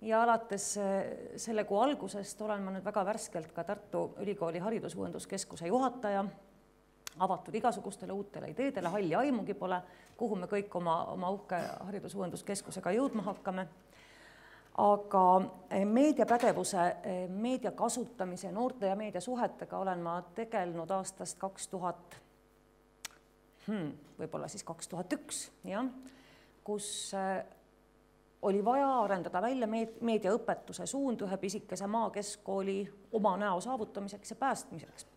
ja alates selle kuu algusest olen ma nüüd väga värskelt ka Tartu Ülikooli Haridusuuenduskeskuse juhataja, avatud igasugustele uutele ideedele, halli aimugi pole, kuhu me kõik oma uhke Haridusuuenduskeskusega jõudma hakkame. Aga meediapädevuse, meedia kasutamise, noorte ja meediasuhetega olen ma tegelenud aastast 2000, võib-olla siis 2001, jah, kus oli vaja arendada välja meediaõpetuse suund ühe pisikese maakeskkooli oma näo saavutamiseks ja päästmiseks.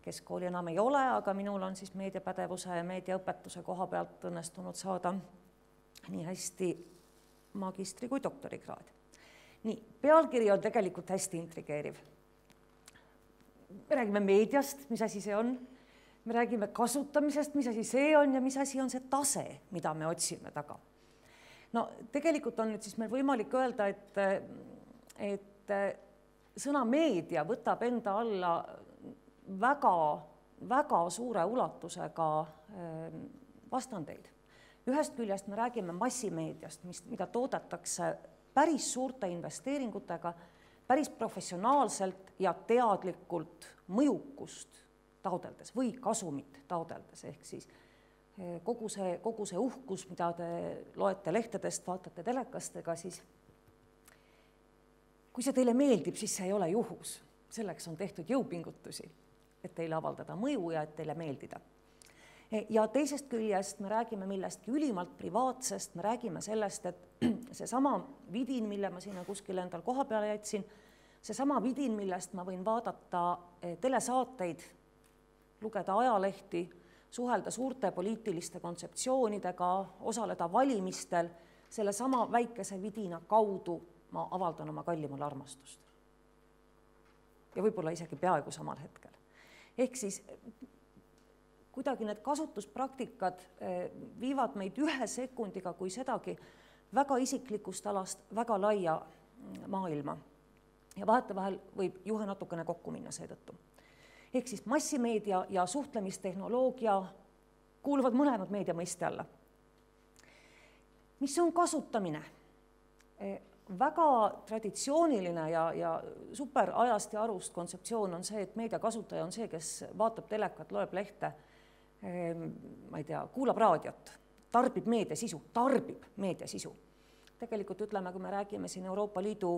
Keskkooli enam ei ole, aga minul on siis meediapädevuse ja meediaõpetuse koha pealt õnnestunud saada nii hästi magistri kui doktorikraad. Nii, pealkiri on tegelikult hästi intrigeeriv. Me räägime meediast, mis asi see on, me räägime kasutamisest, mis asi see on ja mis asi on see tase, mida me otsime taga. No tegelikult on nüüd siis meil võimalik öelda, et sõna meedia võtab enda alla väga suure ulatusega vastandeid. Ühest küljest me räägime massimeediast, mida toodetakse päris suurte investeeringutega, päris professionaalselt ja teadlikult mõjukust taodeldes või kasumit taodeldes, ehk siis kogu see uhkus, mida te loete lehtedest, vaatate telekastega, siis kui see teile meeldib, siis see ei ole juhus. Selleks on tehtud jõupingutusi, et teile avaldada mõju ja et teile meeldida. Ja teisest küljest me räägime millestki ülimalt privaatsest, me räägime sellest, et seesama vidin, mille ma sinna kuskil endal koha peale jätsin, seesama vidin, millest ma võin vaadata telesaateid, lugeda ajalehti, suhelda suurte poliitiliste kontseptsioonidega, osaleda valimistel, selle sama väikese vidina kaudu ma avaldan oma kallimale armastust. Ja võib-olla isegi peaaegu samal hetkel. Ehk siis kuidagi need kasutuspraktikad viivad meid 1 sekundiga kui sedagi väga isiklikust alast väga laia maailma. Ja vahetevahel võib juhe natukene kokku minna seetõttu. Ehk siis massimeedia ja suhtlemistehnoloogia kuuluvad mõlemad meedia mõiste alla. Mis on kasutamine? Väga traditsiooniline ja super ajast ja arust kontseptsioon on see, et meediakasutaja on see, kes vaatab telekat, loeb lehte, ma ei tea, kuulab raadiot, tarbib meediasisu. Tegelikult ütleme, kui me räägime siin Euroopa Liidu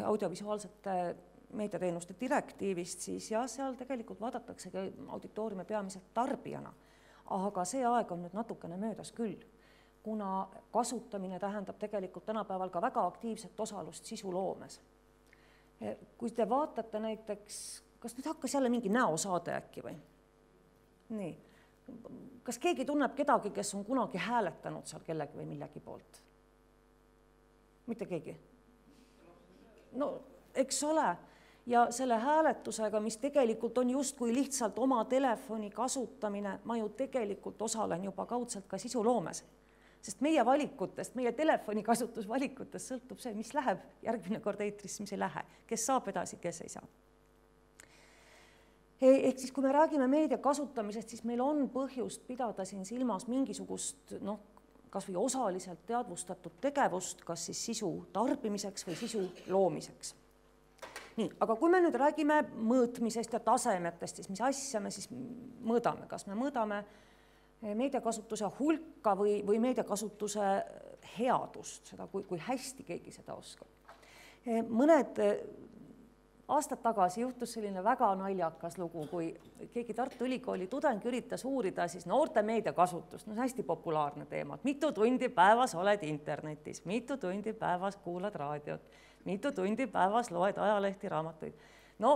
audiovisuaalsete meediateenuste direktiivist, siis jah, seal tegelikult vaadataksegi auditooriume peamiselt tarbijana. Aga see aeg on nüüd natukene möödas küll, kuna kasutamine tähendab tegelikult tänapäeval ka väga aktiivset osalust sisuloomes. Kui te vaatate näiteks, kas nüüd hakkas jälle mingi näosaade äkki või? Nii. Kas keegi tunneb kedagi, kes on kunagi hääletanud seal kellegi või millegi poolt? Mitte keegi? No, eks ole. Ja selle hääletusega, mis tegelikult on justkui lihtsalt oma telefoni kasutamine, ma ju tegelikult osalen juba kaudselt ka sisuloomes. Sest meie valikutest, meie telefoni kasutusvalikutest sõltub see, mis läheb järgmine kord eetrisse, mis ei lähe, kes saab edasi, kes ei saa. Ehk siis, kui me räägime meedia kasutamisest, siis meil on põhjust pidada siin silmas mingisugust, kas või osaliselt teadvustatud tegevust, kas siis sisu tarbimiseks või sisu loomiseks. Nii, aga kui me nüüd räägime mõõtmisest ja tasemetest, siis mis asja me siis mõõdame? Kas me mõõdame meediakasutuse hulka või meediakasutuse headust, seda, kui hästi keegi seda oskab? Mõned aastad tagasi juhtus selline väga naljakas lugu, kui keegi Tartu Ülikooli tudeng üritas uurida siis noorte meediakasutust, hästi populaarne teema, mitu tundi päevas oled internetis, mitu tundi päevas kuulad raadiot, mitu tundi päevas loed ajalehti, raamatuid. No,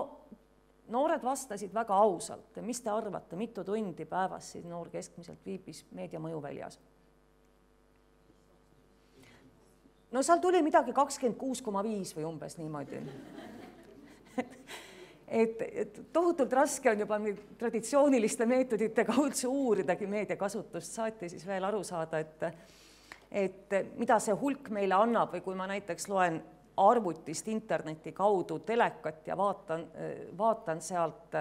noored vastasid väga ausalt, mis te arvate, mitu tundi päevas siis noor keskmiselt viibis meedia mõjuväljas? No seal tuli midagi 26,5 või umbes niimoodi. Et tohutult raske on juba traditsiooniliste meetodite kaudse uuridagi meediakasutust, saati siis veel aru saada, et mida see hulk meile annab või kui ma näiteks loen arvutist interneti kaudu telekat ja vaatan sealt,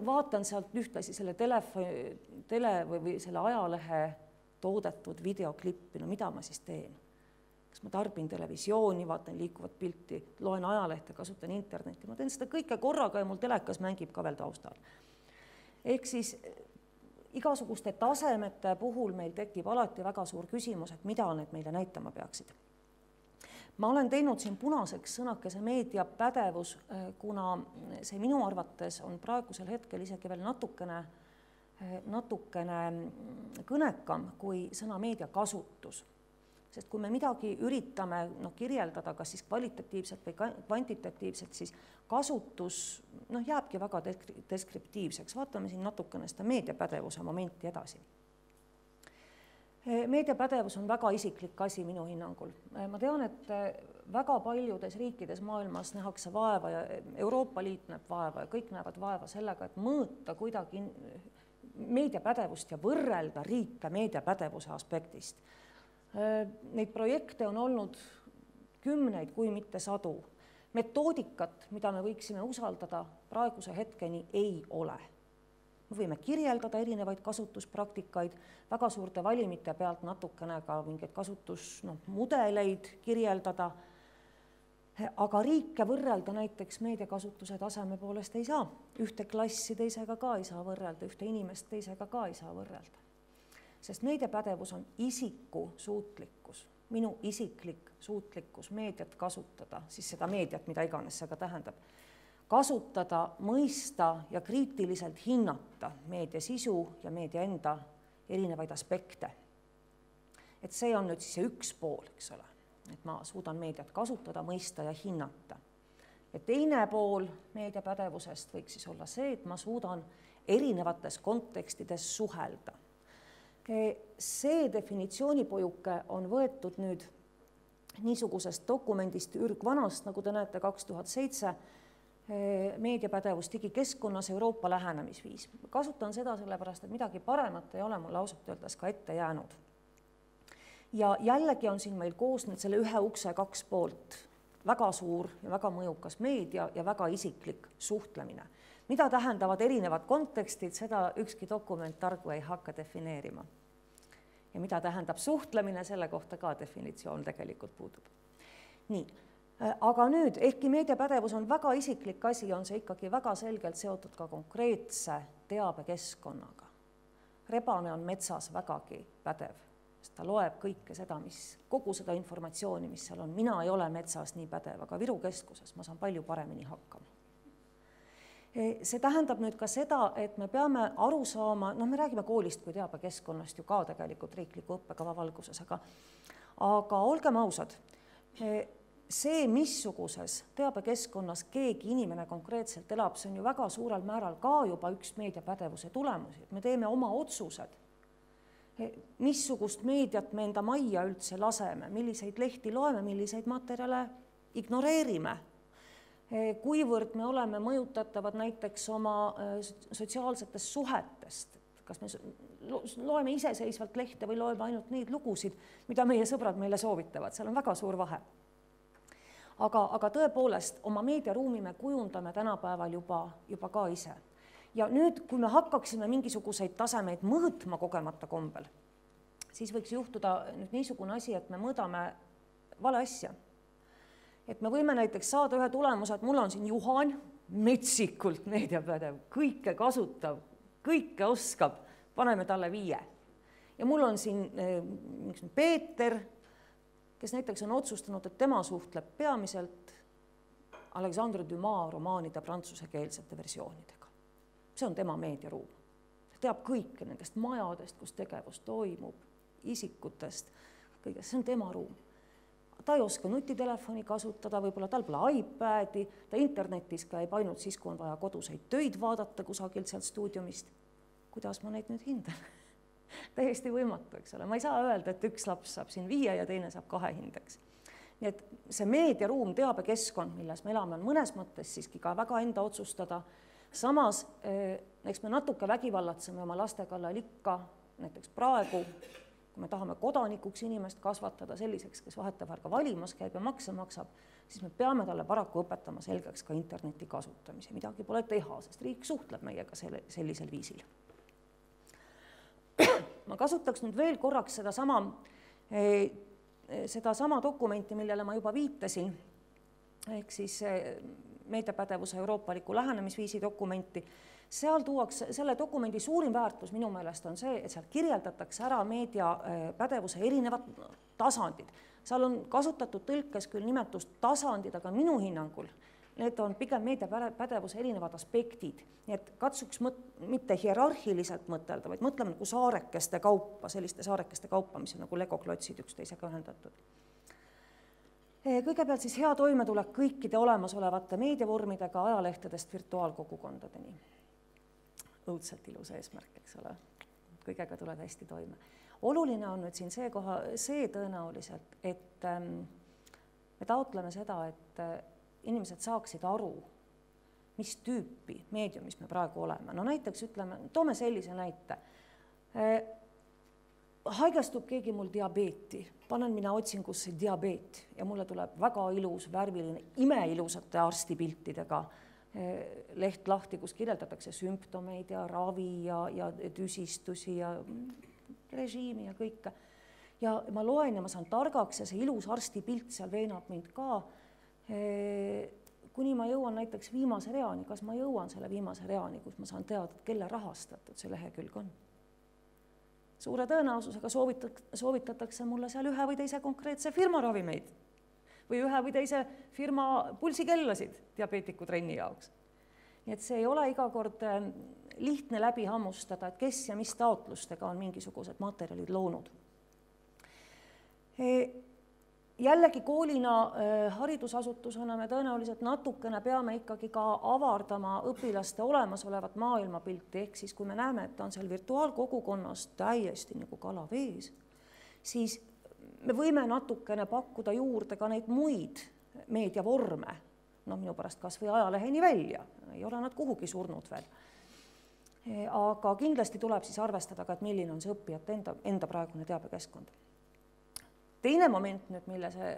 vaatan sealt ühtlasi selle tele või selle ajalehe toodetud videoklippi, no mida ma siis teen? Kas ma tarbin televisiooni, vaatan liikuvat pilti, loen ajalehte, kasutan internetti, ma teen seda kõike korraga ja mul telekas mängib ka veel taustal. Ehk siis igasuguste tasemete puhul meil tekib alati väga suur küsimus, et mida need meile näitama peaksid. Ma olen teinud siin punaseks sõnakese meediapädevus, kuna see minu arvates on praegusel hetkel isegi veel natukene kõnekam kui sõna meediakasutus. Sest kui me midagi üritame kirjeldada, kas siis kvalitatiivselt või kvantitatiivselt, siis kasutus jääbki väga deskriptiivseks. Vaatame siin natukene seda meediapädevuse momenti edasi. Meediapädevus on väga isiklik asi minu hinnangul. Ma tean, et väga paljudes riikides maailmas nähakse vaeva ja Euroopa Liit näeb vaeva ja kõik näevad vaeva sellega, et mõõta kuidagi meediapädevust ja võrrelda riike meediapädevuse aspektist. Neid projekte on olnud kümneid, kui mitte sadu. Metoodikat, mida me võiksime usaldada, praeguse hetkeni ei ole. Me võime kirjeldada erinevaid kasutuspraktikaid, väga suurte valimite pealt natukene ka mingeid kasutusmudeleid kirjeldada, aga riike võrrelda näiteks meediakasutuse taseme poolest ei saa. Ühte klassi teisega ka ei saa võrrelda, ühte inimest teisega ka ei saa võrrelda. Sest meediapädevus on isiku suutlikkus, minu isiklik suutlikkus meediat kasutada, siis seda meediat, mida iganes see ka tähendab, kasutada, mõista ja kriitiliselt hinnata meedia sisu ja meedia enda erinevaid aspekte. Et see on nüüd siis see üks pool, eks ole, et ma suudan meediat kasutada, mõista ja hinnata. Ja teine pool meediapädevusest võiks siis olla see, et ma suudan erinevates kontekstides suhelda. See definitsioonipojuke on võetud nüüd niisugusest dokumendist ürgvanast, nagu te näete, 2007 meediapädevus digikeskkonnas Euroopa lähenemisviis. Kasutan seda sellepärast, et midagi paremat ei ole mulle ausalt öeldes ka ette jäänud. Ja jällegi on siin meil koos nüüd selle ühe ukse kaks poolt, väga suur ja väga mõjukas meedia ja väga isiklik suhtlemine. Mida tähendavad erinevad kontekstid, seda ükski dokument targu ei hakka defineerima. Ja mida tähendab suhtlemine, selle kohta ka definitsioon tegelikult puudub. Nii, aga nüüd, ehkki meediapädevus on väga isiklik asi, on see ikkagi väga selgelt seotud ka konkreetse teabekeskkonnaga. Rebane on metsas vägagi pädev, sest ta loeb kõike seda, kogu seda informatsiooni, mis seal on. Mina ei ole metsas nii pädev, aga Viru keskuses ma saan palju paremini hakkama. See tähendab nüüd ka seda, et me peame aru saama, me räägime koolist kui teabekeskkonnast ju ka tegelikult riikliku õppekava valguses, aga olgem ausad, see, missuguses teabekeskkonnas keegi inimene konkreetselt elab, see on ju väga suurel määral ka juba üks meediapädevuse tulemusi, et me teeme oma otsused, missugust meediat me enda majja üldse laseme, milliseid lehti loeme, milliseid materjale ignoreerime, kuivõrd me oleme mõjutatavad näiteks oma sotsiaalsetest suhetest, kas me loeme iseseisvalt lehte või loeme ainult neid lugusid, mida meie sõbrad meile soovitavad, seal on väga suur vahe. Aga tõepoolest, oma meediaruumi me kujundame tänapäeval juba ka ise. Ja nüüd, kui me hakkaksime mingisuguseid tasemeid mõõtma kogemata kombel, siis võiks juhtuda nüüd niisugune asi, et me mõõdame vale asja. Et me võime näiteks saada ühe tulemuse, et mul on siin Juhan, metsikult meediapädev, kõike kasutav, kõike oskab, paneme talle 5. Ja mul on siin Peeter, kes näiteks on otsustanud, et tema suhtleb peamiselt Alexandre Dumas romaanide prantsusekeelsete versioonidega. See on tema meediaruum. Ta teab kõike nendest majadest, kus tegevus toimub, isikutest, kõigest, see on tema ruum. Ta ei oska nutitelefoni kasutada, võib-olla tal pole iPadi, ta internetis käib ainult siis, kui on vaja koduseid töid vaadata kusagilt sealt stuudiumist. Kuidas ma neid nüüd hindan? Täiesti võimatu, eks ole. Ma ei saa öelda, et üks laps saab siin 5 ja teine saab 2 hindeks. Nii et see meediaruum, teabekeskkond, milles me elame, on mõnes mõttes siiski ka väga enda otsustada. Samas, eks me natuke vägivallatseme oma laste kallal ikka, näiteks praegu, kui me tahame kodanikuks inimest kasvatada selliseks, kes vahetevahel ka valimas käib ja makse maksab, siis me peame talle paraku õpetama selgeks ka interneti kasutamise. Midagi pole teha, sest riik suhtleb meiega sellisel viisil. ma kasutaks nüüd veel korraks sedasama dokumenti, millele ma juba viitasin, ehk siis meediapädevuse euroopaliku lähenemisviisi dokumenti. Seal tuuakse, selle dokumendi suurim väärtus minu meelest on see, et seal kirjeldatakse ära meediapädevuse erinevad tasandid. Seal on kasutatud tõlkes küll nimetust tasandid, aga minu hinnangul need on pigem meediapädevuse erinevad aspektid. Nii et katsuks mitte hierarhiliselt mõtelda, vaid mõtleme nagu saarekeste kaupa, selliste saarekeste kaupa, mis on nagu legoklotsid üksteisega ühendatud. Kõigepealt siis hea toimetulek kõikide olemasolevate meediavormidega ajalehtedest virtuaalkogukondadeni. Õudselt ilus eesmärk, eks ole. Kõigega tuled hästi toime. Oluline on nüüd siin see tõenäoliselt, et me taotleme seda, et inimesed saaksid aru, mis tüüpi meediumis me praegu oleme. No näiteks ütleme, toome sellise näite. Haigestub keegi mul diabeeti, panen mina otsingusse diabeet ja mulle tuleb väga ilus, värviline, imeilusate arstipiltidega leht lahti, kus kirjeldatakse sümptomeid ja ravi ja tüsistusi ja režiimi ja kõike. Ja ma loen ja ma saan targaks ja see ilus arstipilt seal veenab mind ka, kuni ma jõuan näiteks viimase reani, kas ma jõuan selle viimase reani, kus ma saan teada, kelle rahastatud see lehekülg on. Suure tõenäosusega soovitatakse mulle seal ühe või teise konkreetse firma ravimeid või ühe või teise firma pulsikellasid diabeetiku trenni jaoks. Nii et see ei ole iga kord lihtne läbi hammustada, et kes ja mis taotlustega on mingisugused materjalid loonud. Jällegi koolina, haridusasutusena me tõenäoliselt natukene peame ikkagi ka avardama õpilaste olemasolevat maailmapilti, ehk siis kui me näeme, et on seal virtuaalkogukonnas täiesti nagu kala vees, siis me võime natukene pakkuda juurde ka neid muid meediavorme, no minu pärast kas või ajaleheni välja, ei ole nad kuhugi surnud veel. Aga kindlasti tuleb siis arvestada ka, et milline on see õppijate enda praegune teabekeskkond. Teine moment nüüd, mille see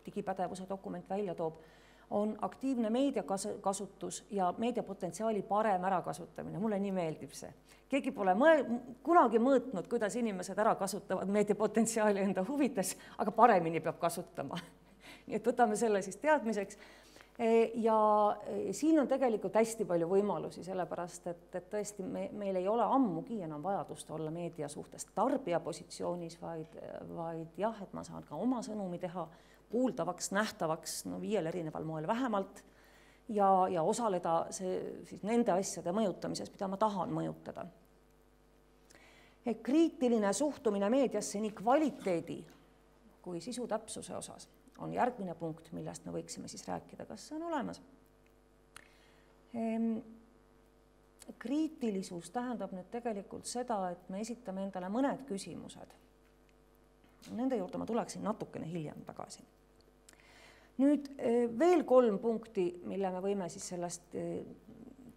digipädevuse dokument välja toob, on aktiivne meediakasutus ja meediapotentsiaali parem ärakasutamine. Mulle nii meeldib see. Keegi pole kunagi mõõtnud, kuidas inimesed ära kasutavad meediapotentsiaali enda huvides, aga paremini peab kasutama. Nii et võtame selle siis teadmiseks. Ja siin on tegelikult hästi palju võimalusi, sellepärast, et tõesti meil ei ole ammugi enam vajadust olla meedia suhtes tarbija positsioonis, vaid jah, et ma saan ka oma sõnumi teha kuuldavaks, nähtavaks 5 erineval moel vähemalt ja osaleda siis nende asjade mõjutamises, mida ma tahan mõjutada. Kriitiline suhtumine meediasse nii kvaliteedi kui sisu täpsuse osas on järgmine punkt, millest me võiksime siis rääkida, kas see on olemas. Kriitilisus tähendab nüüd tegelikult seda, et me esitame endale mõned küsimused. Nende juurde ma tuleksin natukene hiljem tagasi. Nüüd veel 3 punkti, mille me võime siis sellest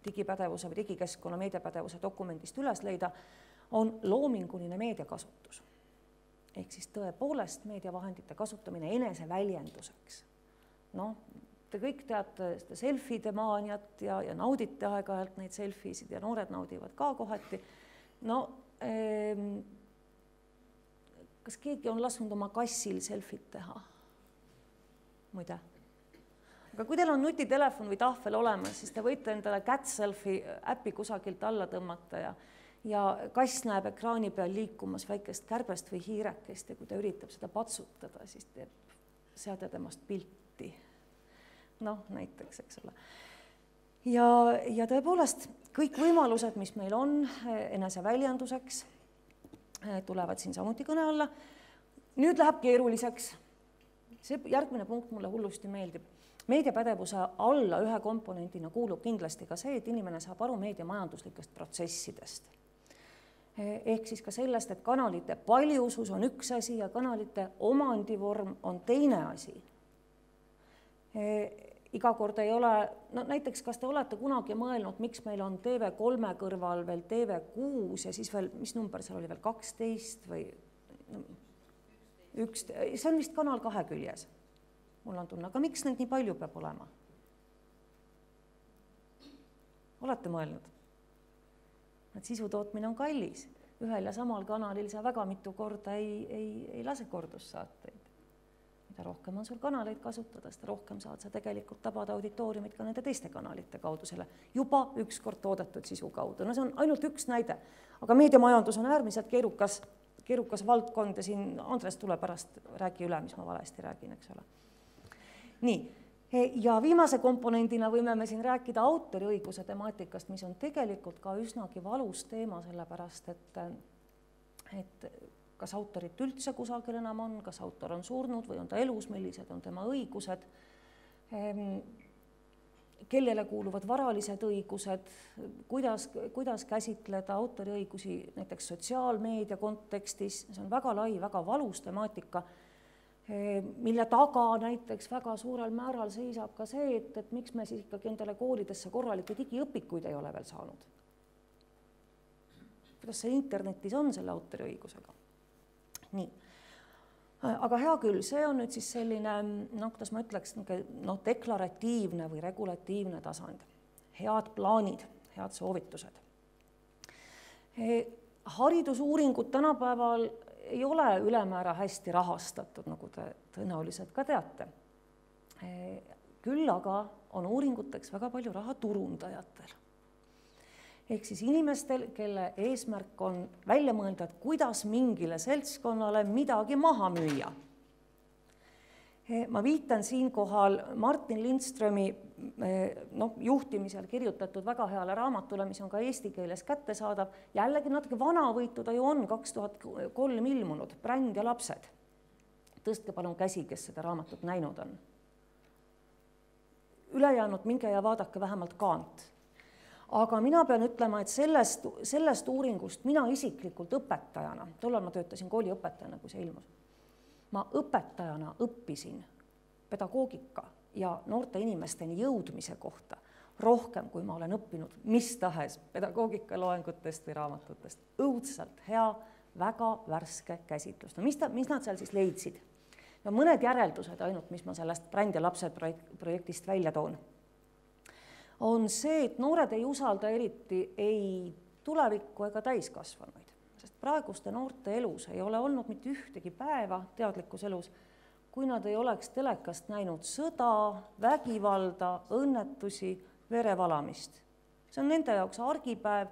digipädevuse või digikeskkonna meediapädevuse dokumendist üles leida, on loominguline meediakasutus. Ehk siis tõepoolest meediavahendite kasutamine eneseväljenduseks. Te kõik teate seda selfide maaniat ja naudite aeg-ajalt neid selfisid ja noored naudivad ka kohati. Kas keegi on lasknud oma kassil selfit teha? Muide. Aga kui teil on nutitelefon või tahvel olemas, siis te võite endale cat selfie äppi kusagilt alla tõmmata ja kass näeb ekraani peal liikumas väikest kärbest või hiirekest ja kui ta üritab seda patsutada, siis seade temast pilti. Näiteks, eks ole. Ja tõepoolest, kõik võimalused, mis meil on eneseväljenduseks, tulevad siin samuti kõne alla. Nüüd läheb keeruliseks. See järgmine punkt mulle hullusti meeldib. Meediapädevuse alla ühe komponendina kuulub kindlasti ka see, et inimene saab aru meediamajanduslikest protsessidest. Ehk siis ka sellest, et kanalite paljusus on üks asi ja kanalite omandivorm on teine asi. Iga kord ei ole, näiteks kas te olete kunagi mõelnud, miks meil on TV3 kõrval veel TV6 ja siis veel, mis number seal oli veel, 12 või 11, see on vist kanal 2 küljes. Mul on tunne, aga miks neid nii palju peab olema? Olete mõelnud? Et sisu tootmine on kallis. ühel ja samal kanalil sa väga mitu korda ei lase kordussaateid. Mida rohkem on sul kanaleid kasutada, seda rohkem saad sa tegelikult tabada auditooriumit ka nende teiste kanalite kaudu, selle juba ükskord toodetud sisu kaudu. No see on ainult üks näide, aga meediamajandus on äärmiselt keerukas valdkond ja siin Andres tuleb pärast räägi üle, mis ma valesti räägin, eks ole. Nii, ja viimase komponendina võime me siin rääkida autoriõiguse temaatikast, mis on tegelikult ka üsnagi valus teema, sellepärast et kas autorit üldse kusagil enam on, kas autor on surnud või on ta elus, millised on tema õigused, kellele kuuluvad varalised õigused, kuidas käsitleda autoriõigusi näiteks sotsiaalmeedia kontekstis, see on väga lai, väga valus temaatika, mille taga näiteks väga suurel määral seisab ka see, et miks me siis ikkagi endale koolidesse korralikke digiõpikuid ei ole veel saanud. Kuidas see internetis on selle autoriõigusega? Nii. Aga hea küll, see on nüüd siis selline, kuidas ma ütleks, deklaratiivne või regulatiivne tasand. Head plaanid, head soovitused. Haridusuuringud tänapäeval ei ole ülemäära hästi rahastatud, nagu te tõenäoliselt ka teate. Küll aga on uuringuteks väga palju raha turundajatel. Ehk siis inimestel, kelle eesmärk on välja mõelda, kuidas mingile seltskonnale midagi maha müüa. Ma viitan siinkohal Martin Lindströmi juhtimisel kirjutatud väga heale raamatule, mis on ka eesti keeles kättesaadav. Jällegi natuke vanavõitu ta ju on 2003 ilmunud, Bränd ja lapsed. Tõstke palun käsi, kes seda raamatut näinud on. Ülejäänud minge ja vaadake vähemalt kaant. Aga mina pean ütlema, et sellest uuringust mina isiklikult õpetajana, tollal ma töötasin kooliõpetajana, kui see ilmus, ma õpetajana õppisin pedagoogika ja noorte inimesteni jõudmise kohta rohkem, kui ma olen õppinud mis tahes pedagoogika loengutest või raamatutest. Õudselt hea, väga värske käsitlus. No mis nad seal siis leidsid? No mõned järeldused ainult, mis ma sellest Bränd ja lapsed projektist välja toon, on see, et noored ei usalda eriti ei tulevikku ega täiskasvanuid, sest praeguste noorte elus ei ole olnud mitte ühtegi päeva teadlikus elus, kui nad ei oleks telekast näinud sõda, vägivalda, õnnetusi, verevalamist. See on nende jaoks argipäev.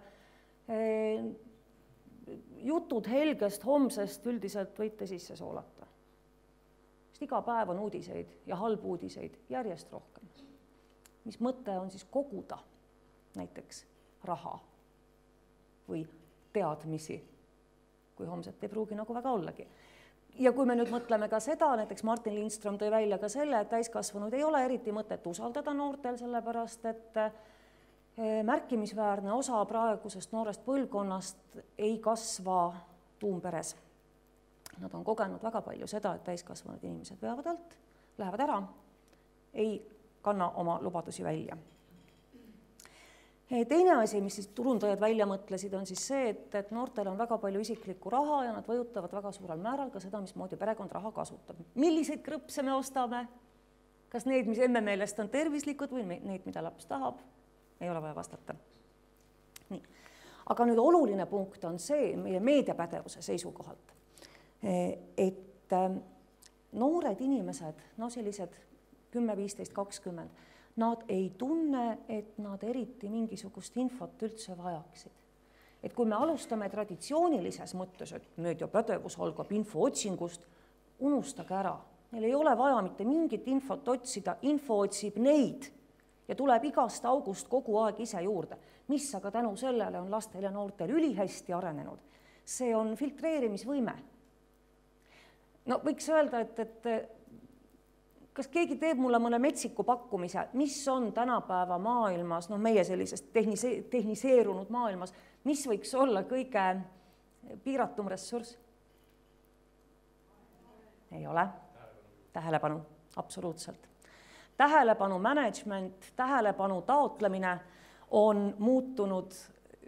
Jutud helgest homsest üldiselt võite sisse soolata. Sest iga päev on uudiseid ja halbu uudiseid järjest rohkem. Mis mõte on siis koguda näiteks raha või teadmisi, kui homset ei pruugi nagu väga ollagi. Ja kui me nüüd mõtleme ka seda, näiteks Martin Lindström tõi välja ka selle, et täiskasvanud ei ole eriti mõtet usaldada noortel, sellepärast et märkimisväärne osa praegusest noorest põlvkonnast ei kasva tuumperes. Nad on kogenud väga palju seda, et täiskasvanud inimesed veavad alt, lähevad ära, ei kanna oma lubadusi välja. Teine asi, mis siis turundajad välja mõtlesid, on siis see, et noortel on väga palju isiklikku raha ja nad võjutavad väga suurel määral ka seda, mismoodi perekond raha kasutab. Milliseid krõpse me ostame? Kas need, mis emme meelest on tervislikud või need, mida laps tahab? Ei ole vaja vastata. Nii. Aga nüüd oluline punkt on see meie meediapädevuse seisukohalt, et noored inimesed, sellised 10, 15, 20, nad ei tunne, et nad eriti mingisugust infot üldse vajaksid. Et kui me alustame traditsioonilises mõttes, et meediapädevus algab info otsingust, unustage ära. Neil ei ole vaja mitte mingit infot otsida, info otsib neid ja tuleb igast august kogu aeg ise juurde, mis aga tänu sellele on lastel ja noortel ülihästi arenenud. See on filtreerimisvõime. No võiks öelda, et kas keegi teeb mulle mõne metsiku pakkumise, mis on tänapäeva maailmas, meie sellisest tehniseerunud maailmas, mis võiks olla kõige piiratum ressurss? Ei ole. Tähelepanu, absoluutselt. Tähelepanu management, tähelepanu taotlemine on muutunud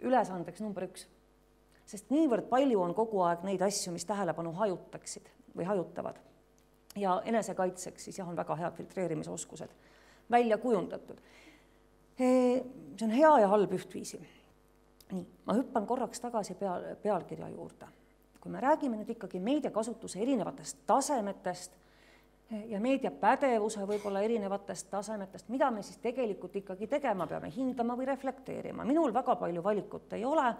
ülesandeks number 1. Sest niivõrd palju on kogu aeg neid asju, mis tähelepanu hajutaksid või hajutavad. Ja enesekaitseks siis on väga head filtreerimisoskused välja kujundatud. See on hea ja halb ühtviisi. Nii, ma hüppan korraks tagasi pealkirja juurde. Kui me räägime nüüd ikkagi meediakasutuse erinevatest tasemetest ja meediapädevuse võib-olla erinevatest tasemetest, mida me siis tegelikult ikkagi tegema peame, hindama või reflekteerima. Minul väga palju valikut ei ole.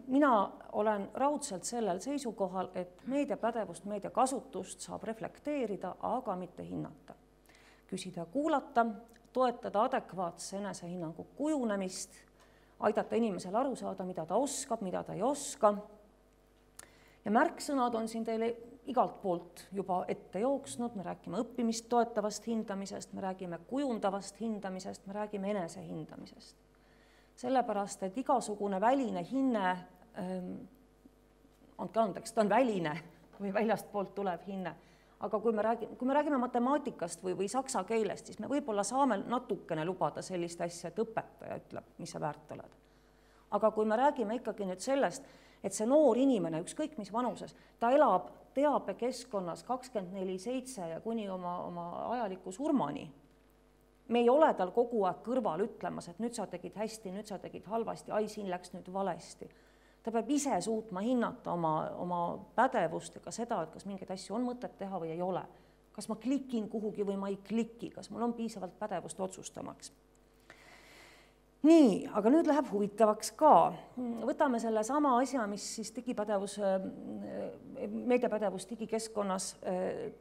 Mina olen raudselt sellel seisukohal, et meediapädevust, meediakasutust saab reflekteerida, aga mitte hinnata. Küsida ja kuulata, toetada adekvaatse enesehinnangu kujunemist, aidata inimesel aru saada, mida ta oskab, mida ta ei oska. Ja märksõnad on siin teile igalt poolt juba ette jooksnud, me räägime õppimist toetavast hindamisest, me räägime kujundavast hindamisest, me räägime enesehindamisest. Sellepärast, et igasugune väline hinne, andke andeks, ta on väline või väljast poolt tulev hinne, aga kui me räägime matemaatikast või saksa keelest, siis me võib-olla saame natukene lubada sellist asja, et õpetaja ütleb, mis sa väärt oled. Aga kui me räägime ikkagi nüüd sellest, et see noor inimene, ükskõik mis vanuses, ta elab teabekeskkonnas 24/7 ja kuni oma ajaliku surmani, me ei ole tal kogu aeg kõrval ütlemas, et nüüd sa tegid hästi, nüüd sa tegid halvasti, ai, siin läks nüüd valesti. Ta peab ise suutma hinnata oma pädevust ega seda, et kas mingeid asju on mõtet teha või ei ole. Kas ma klikin kuhugi või ma ei kliki, kas mul on piisavalt pädevust otsustamaks. Nii, aga nüüd läheb huvitavaks ka. Võtame selle sama asja, mis siis meediapädevus digikeskkonnas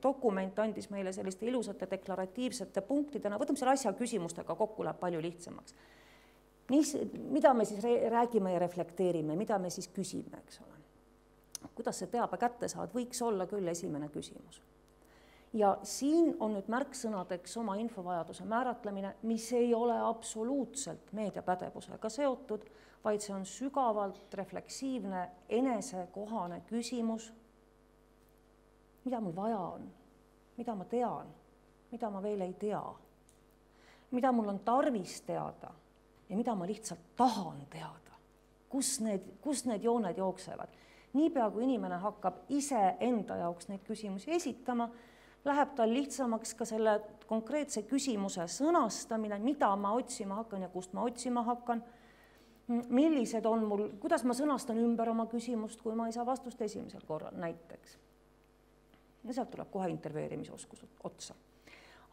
dokument andis meile selliste ilusate deklaratiivsete punktidena. Võtame selle asja küsimustega kokku, läheb palju lihtsamaks. Mida me siis räägime ja reflekteerime, mida me siis küsime, eks ole. Kuidas see teabe kätte saad, võiks olla küll esimene küsimus. Ja siin on nüüd märksõnadeks oma infovajaduse määratlemine, mis ei ole absoluutselt meediapädevusega seotud, vaid see on sügavalt refleksiivne, enesekohane küsimus, mida mul vaja on, mida ma tean, mida ma veel ei tea, mida mul on tarvis teada ja mida ma lihtsalt tahan teada, kus need jooned jooksevad. Niipea, kui inimene hakkab ise enda jaoks neid küsimusi esitama, läheb tal lihtsamaks ka selle konkreetse küsimuse sõnastamine, mida ma otsima hakkan ja kust ma otsima hakkan, millised on mul, kuidas ma sõnastan ümber oma küsimust, kui ma ei saa vastust esimesel korral näiteks. Ja sealt tuleb kohe intervjueerimisoskus otsa.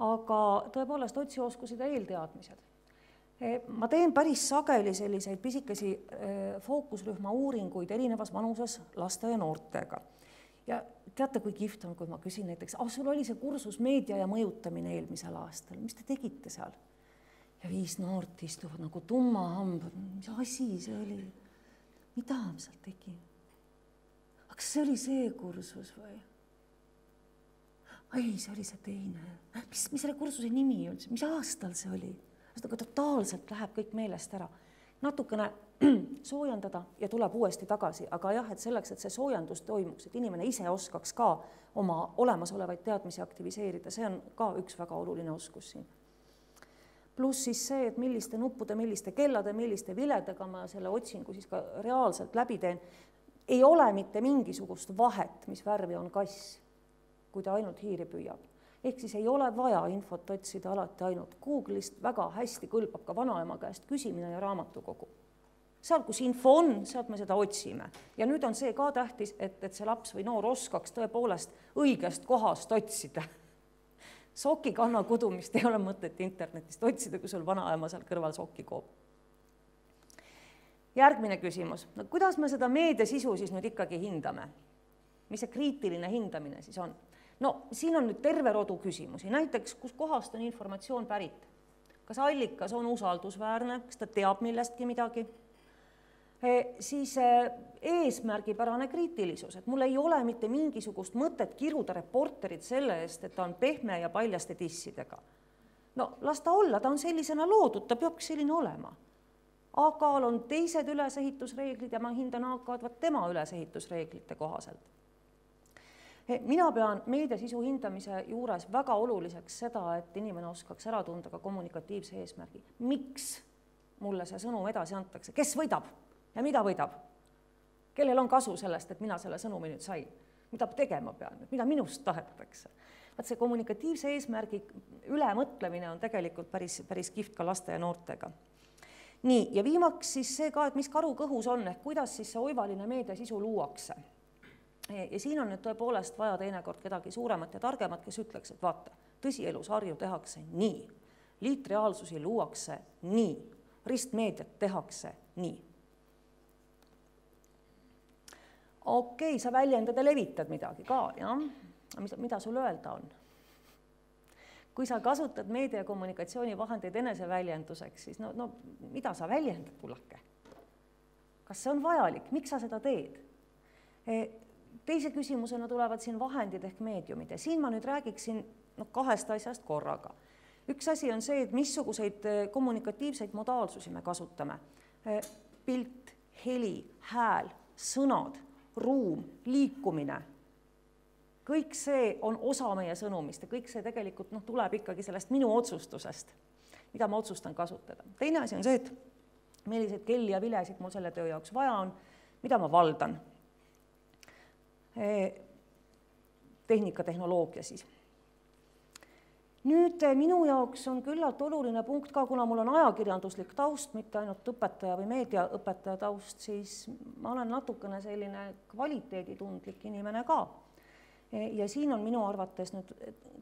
Aga tõepoolest otsioskused ja eelteadmised. Ma teen päris sageli selliseid pisikesi fookusrühma uuringuid erinevas vanuses laste ja noortega. Ja teate, kui kihvt on, kui ma küsin näiteks, sul oli see kursus meedia ja mõjutamine eelmisel aastal, mis te tegite seal? Ja 5 noort istuvad nagu tummahambad, mis asi see oli? Mida ma seal tegin? Kas see oli see kursus või? Ei, see oli see teine. Mis selle kursuse nimi üldse? Mis aastal see oli? Aga totaalselt läheb kõik meelest ära. Natukene soojendada ja tuleb uuesti tagasi, aga jah, et selleks, et see soojendus toimuks, et inimene ise oskaks ka oma olemasolevaid teadmisi aktiviseerida, see on ka üks väga oluline oskus siin. Pluss siis see, et milliste nuppude, milliste kellade, milliste viledega ma selle otsingu siis ka reaalselt läbi teen, ei ole mitte mingisugust vahet, mis värvi on kass, kui ta ainult hiiri püüab. Ehk siis ei ole vaja infot otsida alati ainult Google'ist, väga hästi kõlbab ka vanaema käest küsimine ja raamatukogu. Seal, kus info on, sealt me seda otsime. Ja nüüd on see ka tähtis, et see laps või noor oskaks tõepoolest õigest kohast otsida. Soki kanna kudumist ei ole mõtet internetist otsida, kui sul vanaema seal kõrval sokki koob. Järgmine küsimus. No, kuidas me seda meediasisu siis nüüd ikkagi hindame? Mis see kriitiline hindamine siis on? No, siin on nüüd terve rodu küsimusi. Näiteks, kus kohast on informatsioon pärit? Kas allikas on usaldusväärne? Kas ta teab millestki midagi? Siis eesmärgipärane kriitilisus, et mul ei ole mitte mingisugust mõtet kiruda reporterit selle eest, et ta on pehme ja paljaste tissidega. No, las ta olla, ta on sellisena loodud, ta peabki selline olema. AK-l on teised ülesehitusreeglid ja ma hindan AK-d tema ülesehitusreeglite kohaselt. Mina pean meediasisu hindamise juures väga oluliseks seda, et inimene oskaks ära tunda ka kommunikatiivse eesmärgi. Miks mulle see sõnum edasi antakse? Kes võidab ja mida võidab? Kellel on kasu sellest, et mina selle sõnumi nüüd sain? Mida tegema pean? Mida minust tahetakse? See kommunikatiivse eesmärgi ülemõtlemine on tegelikult päris kihvt ka laste ja noortega. Nii, ja viimaks siis see ka, et mis karu kõhus on, ehk kuidas siis see oivaline meediasisu luuakse. Ja siin on nüüd tõepoolest vaja teinekord kedagi suuremat ja targemat, kes ütleks, et vaata, tõsielus harju tehakse nii, liitreaalsusi luuakse nii, ristmeediat tehakse nii. Okei, sa väljendad ja levitad midagi ka, jah? Mida sul öelda on? Kui sa kasutad meedia- ja kommunikatsioonivahendeid eneseväljenduseks, siis no mida sa väljendad, kullake? Kas see on vajalik? Miks sa seda teed? Teise küsimusena tulevad siin vahendid ehk meediumid ja siin ma nüüd räägiksin kahest asjast korraga. Üks asi on see, et missuguseid kommunikatiivseid modaalsusi me kasutame. Pilt, heli, hääl, sõnad, ruum, liikumine. Kõik see on osa meie sõnumist ja kõik see tegelikult tuleb ikkagi sellest minu otsustusest, mida ma otsustan kasutada. Teine asi on see, et milliseid kelli ja vilesid mul selle töö jaoks vaja on, mida ma valdan. Tehnika, tehnoloogia siis. Nüüd minu jaoks on küllalt oluline punkt ka, kuna mul on ajakirjanduslik taust, mitte ainult õpetaja või meediaõpetaja taust, siis ma olen natukene selline kvaliteeditundlik inimene ka. Ja siin on minu arvates nüüd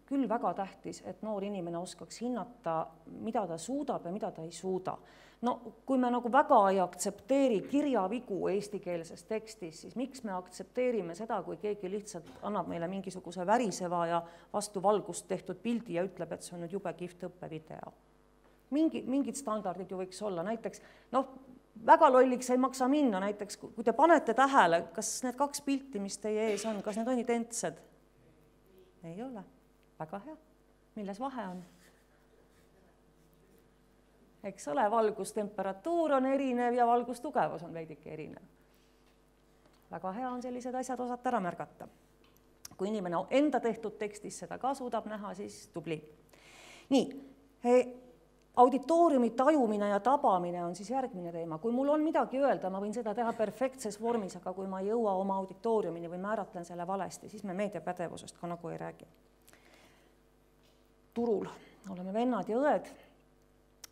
küll väga tähtis, et noor inimene oskaks hinnata, mida ta suudab ja mida ta ei suuda. No kui me väga ei aktsepteeri kirjavigu eestikeelses tekstis, siis miks me aktsepteerime seda, kui keegi lihtsalt annab meile mingisuguse väriseva ja vastu valgust tehtud pildi ja ütleb, et see on nüüd jube kihvt õppevideo. Mingid standardid ju võiks olla, näiteks, väga lolliks ei maksa minna, näiteks kui te panete tähele, kas need 2 pilti, mis teie ees on, kas need on identsed? Ei ole. Väga hea. Milles vahe on? Eks ole, valgustemperatuur on erinev ja valgustugevus on veidike erinev. Väga hea on sellised asjad osata ära märgata. Kui inimene enda tehtud tekstis seda ka suudab näha, siis tubli. Nii, auditooriumi tajumine ja tabamine on siis järgmine teema. Kui mul on midagi öelda, ma võin seda teha perfektses vormis, aga kui ma ei jõua oma auditooriumini või määratlen selle valesti, siis me meediapädevusest ka ei räägi. Turul oleme vennad ja õed.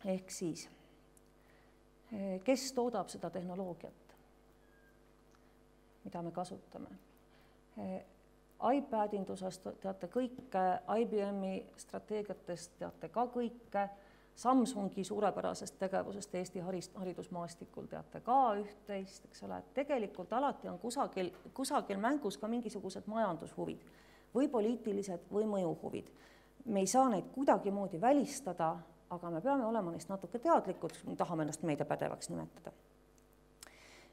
Ehk siis, kes toodab seda tehnoloogiat, mida me kasutame? iPadindusest teate kõike, IBM-i strateegiatest teate ka kõike, Samsungi suurepärasest tegevusest Eesti haridusmaastikul teate ka üht-teist, eks ole, et tegelikult alati on kusagil mängus ka mingisugused majandushuvid või poliitilised või mõjuhuvid. Me ei saa neid kuidagimoodi välistada, aga me peame olema neist natuke teadlikud, kui tahame ennast meediapädevaks nimetada.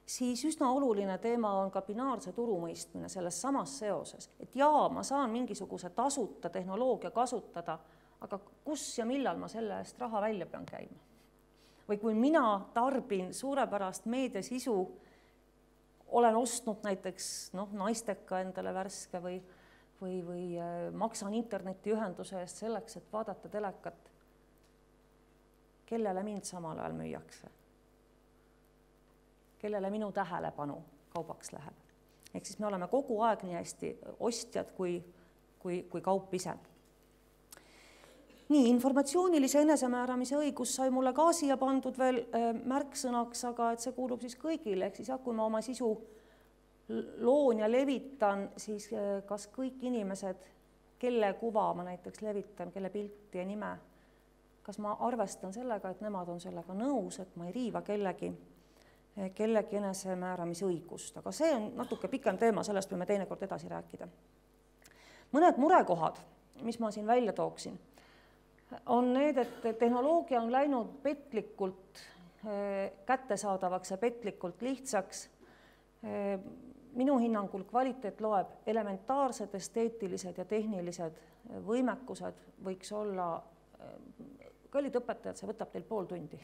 Siis üsna oluline teema on ka binaarse turumõistmine selles samas seoses, et jaa, ma saan mingisuguse tasuta tehnoloogia kasutada, aga kus ja millal ma selle eest raha välja pean käima? Või kui mina tarbin suurepärast meediasisu, olen ostnud näiteks naisteka endale värske või maksan internetiühenduse eest selleks, et vaadata telekat, kellele mind samal ajal müüakse, kellele minu tähelepanu kaubaks läheb. Ehk siis me oleme kogu aeg nii hästi ostjad kui kaup ise. Nii, informatsioonilise enesemääramise õigus sai mulle ka siia pandud veel märksõnaks, aga et see kuulub siis kõigile, ehk siis kui ma oma sisu loon ja levitan, siis kas kõik inimesed, kelle kuva ma näiteks levitan, kelle pilti ja nime, kas ma arvestan sellega, et nemad on sellega nõus, et ma ei riiva kellegi enesemääramise õigust, aga see on natuke pikem teema, sellest võime teinekord edasi rääkida. Mõned murekohad, mis ma siin välja tooksin, on need, et tehnoloogia on läinud petlikult kättesaadavaks ja petlikult lihtsaks. Minu hinnangul kvaliteet loeb, elementaarsed, esteetilised ja tehnilised võimekused võiks olla, kallid õpetajad, see võtab teil pool tundi.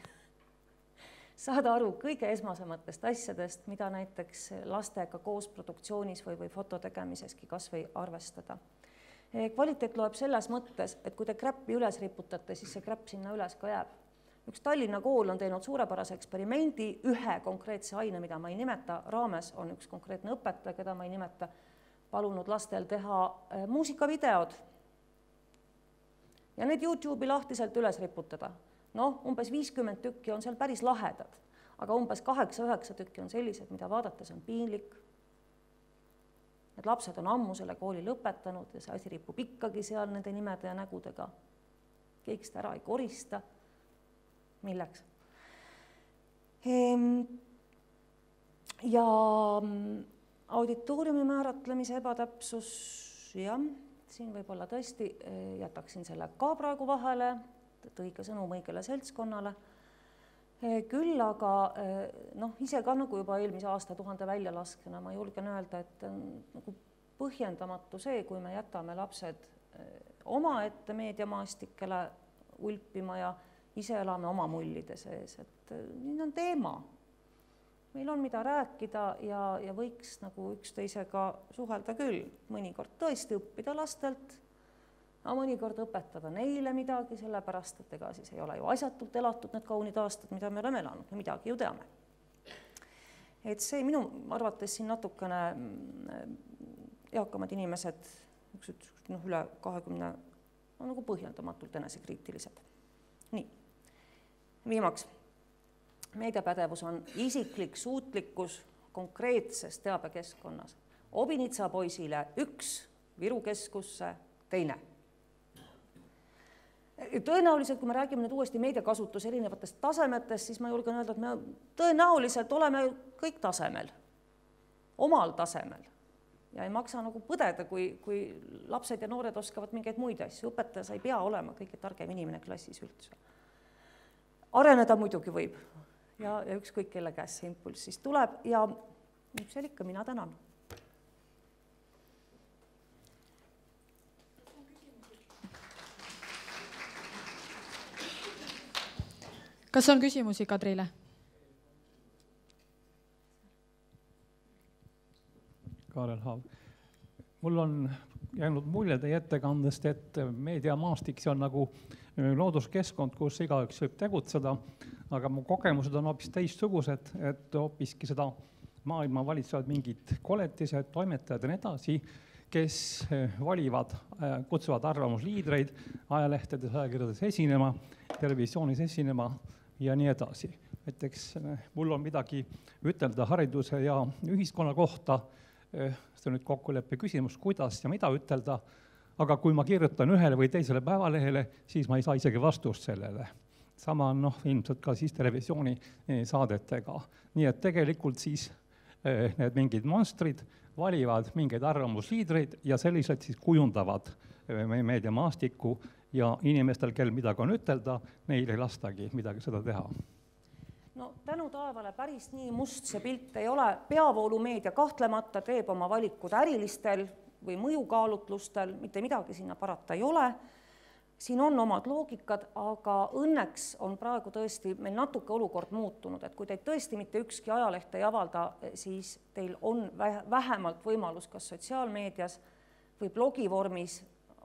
Saada aru kõige esmasematest asjadest, mida näiteks lastega koos produktsioonis või fototegemiseski kas või arvestada. Kvaliteet loeb selles mõttes, et kui te kräppi üles riputate, siis see kräpp sinna üles ka jääb. Üks Tallinna kool on teinud suurepärase eksperimendi ühe konkreetse aine, mida ma ei nimeta, raames on üks konkreetne õpetaja, keda ma ei nimeta, palunud lastel teha muusikavideod ja need YouTube'i lahtiselt üles riputada. Noh, umbes 50 tükki on seal päris lahedad, aga umbes 8-9 tükki on sellised, mida vaadates on piinlik. Need lapsed on ammu selle kooli lõpetanud ja see asi ripub ikkagi seal nende nimede ja nägudega. Keegi seda ära ei korista. Milleks? Ja auditooriumi määratlemise ebatäpsus, jah, siin võib-olla tõesti jätaksin selle ka praegu vahele, õige sõnum õigele seltskonnale. Küll aga ise ka nagu juba eelmise aastatuhande väljalaskena ma julgen öelda, et nagu põhjendamatu see, kui me jätame lapsed omaette meediamaastikele ulpima ja ise elame oma mullide sees, et nii on teema. Meil on mida rääkida ja võiks nagu üksteisega suhelda küll, mõnikord tõesti õppida lastelt, aga mõnikord õpetada neile midagi, sellepärast, et ega siis ei ole ju asjatult elatud need kaunid aastad, mida me oleme elanud, me midagi ju teame. Et see minu arvates siin natukene eakamad inimesed, üle 20, on nagu põhjendamatult enesekriitilised. Nii, viimaks. Meediapädevus on isiklik suutlikkus konkreetses teabekeskkonnas. Obinitsa poisile 1, Viru keskusse 2. Tõenäoliselt, kui me räägime nüüd uuesti meediakasutus erinevatest tasemetest, siis ma julgen öelda, et me tõenäoliselt oleme kõik tasemel, omal tasemel. Ja ei maksa nagu põdeda, kui lapsed ja noored oskavad mingeid muid asju. Õpetaja sa ei pea olema kõige targem inimene klassis üldse. Areneda muidugi võib. Ja ükskõik kelle käes see impulss siis tuleb ja see ikka mina tänan. Kas on küsimusi Kadrile? Kaarel Haav. Mul on jäänud mulje teie ettekandest, et meediamaastik see on nagu looduskeskkond, kus igaüks võib tegutseda, aga mu kogemused on hoopis teistsugused, et hoopiski seda maailma valitsevad mingid koletised, toimetajad ja nii edasi, kes valivad, kutsuvad arvamusliidreid ajalehtedes, ajakirjades esinema, televisioonis esinema ja nii edasi. Näiteks mul on midagi ütelda hariduse ja ühiskonna kohta, see on nüüd kokkuleppe küsimus, kuidas ja mida ütelda, aga kui ma kirjutan ühele või teisele päevalehele, siis ma ei saa isegi vastust sellele. Sama on ilmselt ka siis televisiooni saadetega. Nii et tegelikult siis need mingid monstrid valivad mingeid arvamusliidreid ja sellised siis kujundavad meie meediamaastiku ja inimestel, kel midagi on ütelda, neil ei lastagi midagi seda teha. No tänu taevale päris nii must see pilt ei ole. Peavoolumeedia kahtlemata teeb oma valikud ärilistel või mõjukaalutlustel, mitte midagi sinna parata ei ole. Siin on omad loogikad, aga õnneks on praegu tõesti meil natuke olukord muutunud, et kui teid tõesti mitte ükski ajaleht ei avalda, siis teil on vähemalt võimalus kas sotsiaalmeedias või blogivormis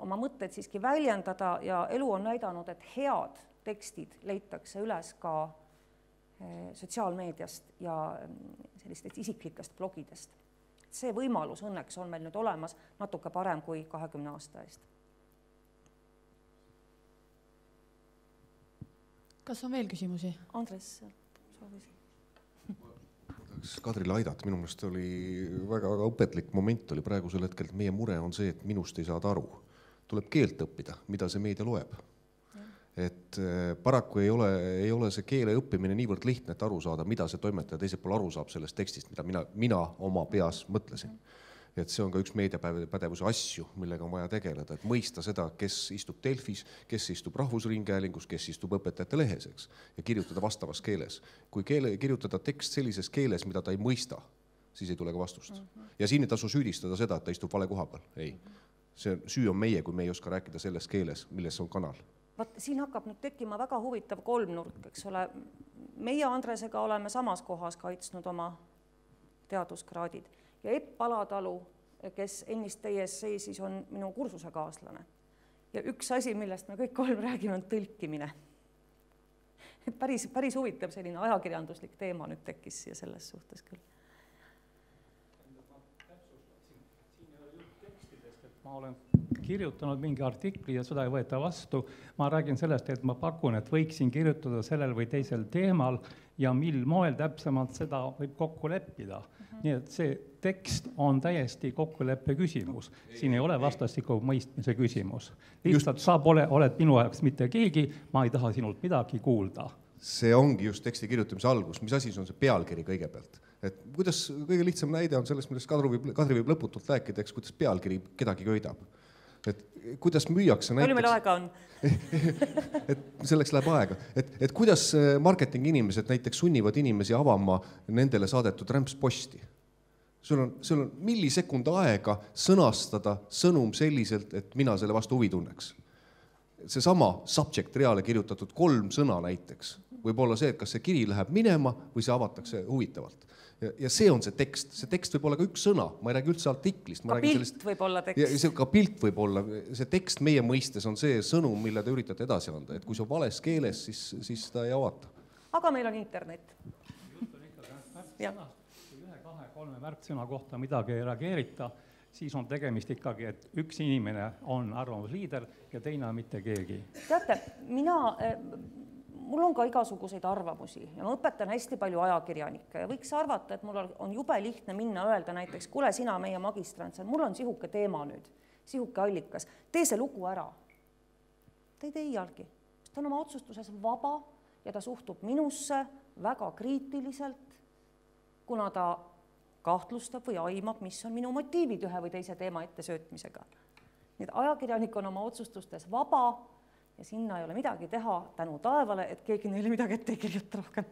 oma mõtteid siiski väljendada ja elu on näidanud, et head tekstid leitakse üles ka sotsiaalmeediast ja sellistest isiklikest blogidest. See võimalus õnneks on meil nüüd olemas natuke parem kui 20 aasta eest. Kas on veel küsimusi? Andres, soovisin. Tahaks Kadrile aidata, minu meelest oli väga õpetlik moment oli praegusel hetkel, et meie mure on see, et minust ei saada aru. Tuleb keelt õppida, mida see meedia loeb. Et paraku ei ole see keele õppimine niivõrd lihtne, et aru saada, mida see toimetaja teiselt pool aru saab sellest tekstist, mida mina oma peas mõtlesin. Et see on ka üks meediapädevuse asju, millega on vaja tegeleda, et mõista seda, kes istub Delfis, kes istub Rahvusringhäälingus, kes istub õpetajate leheseks ja kirjutada vastavas keeles. Kui kirjutada tekst sellises keeles, mida ta ei mõista, siis ei tule ka vastust. Ja siin ei tasu süüdistada seda, et ta istub vale koha peal. Ei. See süü on meie, kui me ei oska rääkida selles keeles, milles on kanal. Siin hakkab nüüd tekkima väga huvitav kolmnurk, eks ole. Meie Andresega oleme samas kohas kaitsnud oma teaduskraadid. Ja Epp Alatalu, kes ennist teie seisis, on minu kursusekaaslane. Ja üks asi, millest me kõik kolm räägime, on tõlkimine. Päris huvitav selline ajakirjanduslik teema nüüd tekkis siia selles suhtes küll. Ma olen kirjutanud mingi artikli ja seda ei võeta vastu. Ma räägin sellest, et ma pakun, et võiksin kirjutada sellel või teisel teemal ja mil moel täpsemalt seda võib kokku leppida. Nii et see tekst on täiesti kokkuleppe küsimus. Siin ei ole vastastiku mõistmise küsimus. Lihtsalt sa oled minu jaoks mitte keegi, ma ei taha sinult midagi kuulda. See ongi just teksti kirjutamise algus. Mis asi on see pealkiri kõigepealt? Et kuidas kõige lihtsam näide on sellest, millest Kadri võib lõputult rääkida, eks, kuidas pealkiri kedagi köidab. Et kuidas müüakse näiteks... Palju meil aega on? et selleks läheb aega. Et kuidas marketingi inimesed näiteks sunnivad inimesi avama nendele saadetud rämpsposti. Sul on millisekund aega sõnastada sõnum selliselt, et mina selle vastu huvi tunneks. Seesama subject reale kirjutatud 3 sõna näiteks võib olla see, et kas see kiri läheb minema või see avatakse huvitavalt. Ja see on see tekst. See tekst võib olla ka 1 sõna. Ma ei räägi üldse artiklist. Ka pilt võib olla tekst. Ja ka pilt võib olla. See tekst meie mõistes on see sõnum, mille te üritate edasi anda. Et kui see on vales keeles, siis seda ei avata. Aga meil on internet. Kui 1, 2, 3 märksõna kohta midagi ei reageerita, siis on tegemist ikkagi, et üks inimene on arvamusliider ja teine mitte keegi. Teate, mul on ka igasuguseid arvamusi ja ma õpetan hästi palju ajakirjanikke ja võiks arvata, et mul on jube lihtne minna öelda näiteks, kuule sina meie magistrant, mul on sihuke teema nüüd, sihuke allikas, tee see lugu ära. Ta ei tee iialgi. Ta on oma otsustuses vaba ja ta suhtub minusse väga kriitiliselt, kuna ta kahtlustab või aimab, mis on minu motiivid ühe või teise teema ettesöötmisega. Nii et ajakirjanik on oma otsustustes vaba ja sinna ei ole midagi teha tänu taevale, et keegi neile midagi ette ei kirjuta rohkem.